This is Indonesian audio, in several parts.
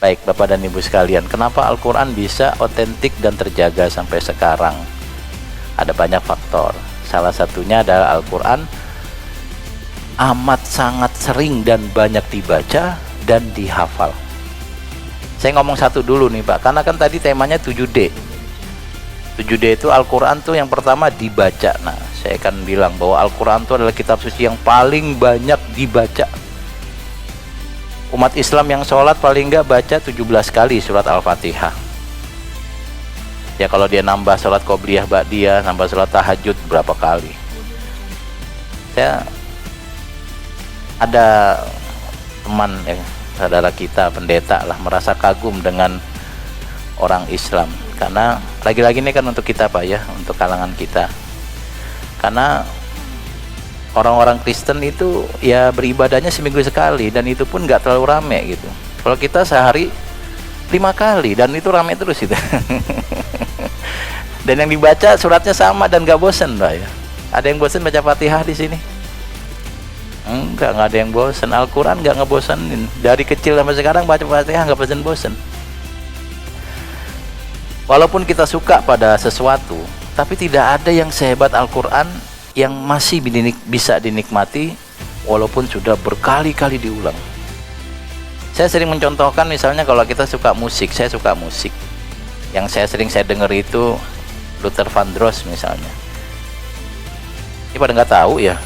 Baik Bapak dan Ibu sekalian, kenapa Al-Quran bisa otentik dan terjaga sampai sekarang? Ada banyak faktor. Salah satunya adalah Al-Quran amat sangat sering dan banyak dibaca dan dihafal. Saya ngomong satu dulu nih Pak, karena kan tadi temanya 7D. 7D itu Al-Quran tuh yang pertama dibaca. Nah, saya akan bilang bahwa Al-Quran itu adalah kitab suci yang paling banyak dibaca. Umat Islam yang sholat paling nggak baca 17 kali surat Al-Fatihah. Ya kalau dia nambah sholat qobliyah ba'diyah, nambah sholat tahajud berapa kali. Saya ada teman saudara kita pendeta lah merasa kagum dengan orang Islam, karena lagi-lagi ini kan untuk kita Pak ya, untuk kalangan kita, karena orang-orang Kristen itu ya beribadahnya seminggu sekali dan itu pun nggak terlalu rame gitu. Kalau kita sehari 5 kali dan itu rame terus itu. Dan yang dibaca suratnya sama dan nggak bosen Pak ya. Ada yang bosen baca Fatihah di sini? Enggak ada yang bosen. Al-Quran nggak ngebosenin. Dari kecil sampai sekarang baca Fatihah nggak bosen-bosen. Walaupun kita suka pada sesuatu, tapi tidak ada yang sehebat Al-Quran yang masih bisa dinikmati walaupun sudah berkali-kali diulang. Saya sering mencontohkan misalnya kalau kita suka musik, saya suka musik. Yang saya dengar itu Luther Vandross misalnya. Ini pada nggak tahu ya.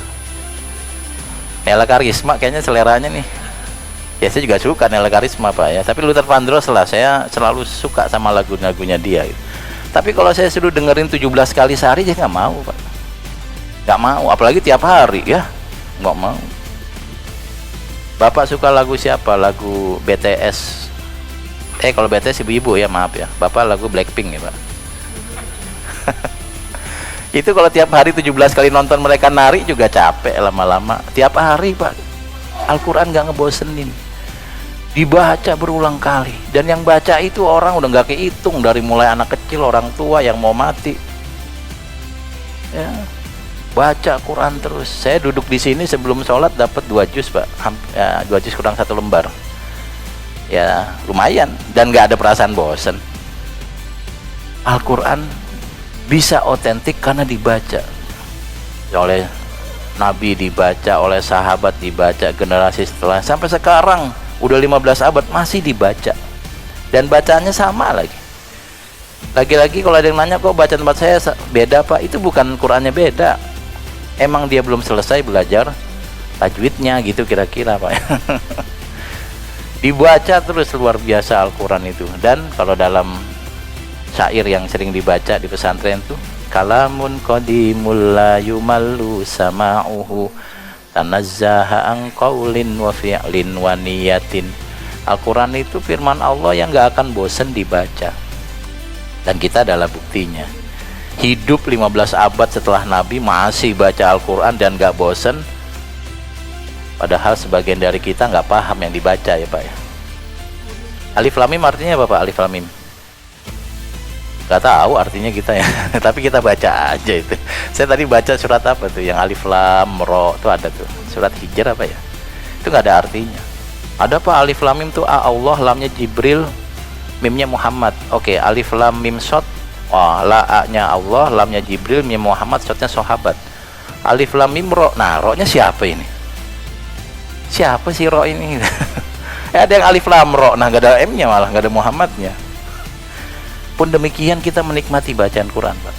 Nela Karisma kayaknya seleranya nih. Ya saya juga suka Nela Karisma Pak ya. Tapi Luther Vandross lah, saya selalu suka sama lagu-lagunya dia. Tapi kalau saya suruh dengerin 17 kali sehari, saya nggak mau Pak. Nggak mau, apalagi tiap hari ya, nggak mau. Bapak suka lagu siapa? Lagu BTS. Kalau BTS ibu-ibu ya, maaf ya. Bapak lagu Blackpink ya Pak. Itu kalau tiap hari 17 kali nonton mereka nari juga capek lama-lama. Tiap hari Pak, Al-Quran nggak ngebosenin. Dibaca berulang kali. Dan yang baca itu orang udah nggak kehitung, dari mulai anak kecil, orang tua yang mau mati. Ya. Baca Quran terus. Saya duduk di sini sebelum sholat dapat 2 juz Pak, ya, 2 juz kurang 1 lembar. Ya lumayan dan nggak ada perasaan bosen. Al-Quran bisa otentik karena dibaca oleh Nabi, dibaca oleh sahabat, dibaca generasi setelah, sampai sekarang udah 15 abad masih dibaca dan bacaannya sama lagi. Lagi-lagi kalau ada yang nanya kok baca tempat saya beda Pak, itu bukan Qurannya beda. Emang dia belum selesai belajar tajwidnya gitu kira-kira Pak. Dibaca terus luar biasa Al-Quran itu. Dan kalau dalam syair yang sering dibaca di pesantren tuh, kalamun qadimul la yumallu sama'uhu tanazzaha an qaulin wa fi'lin wa niyatin. Al-Quran itu firman Allah yang gak akan bosen dibaca, dan kita adalah buktinya. Hidup 15 abad setelah Nabi masih baca Al-Quran dan gak bosen. Padahal sebagian dari kita gak paham yang dibaca ya Pak ya. Alif Lam Mim artinya apa Pak? Alif Lam Mim gak tahu artinya kita ya. Tapi kita baca aja itu. Saya tadi baca surat apa tuh yang Alif Lam Ro tuh ada tuh, surat Hijr apa ya, itu gak ada artinya. Ada Pak Alif Lam Mim tuh A Allah, Lamnya Jibril, Mimnya Muhammad. Oke, Alif Lam Mim Shot, La-nya Allah, Lamnya Jibril, Mim Muhammad, Shotnya sahabat. Alif Lam Mim Ro, nah Ro-nya siapa ini? Siapa sih Ro ini? Ada yang Alif Lam Ro, nah gak ada M-nya, malah gak ada Muhammadnya. Pun demikian kita menikmati bacaan Quran Pak.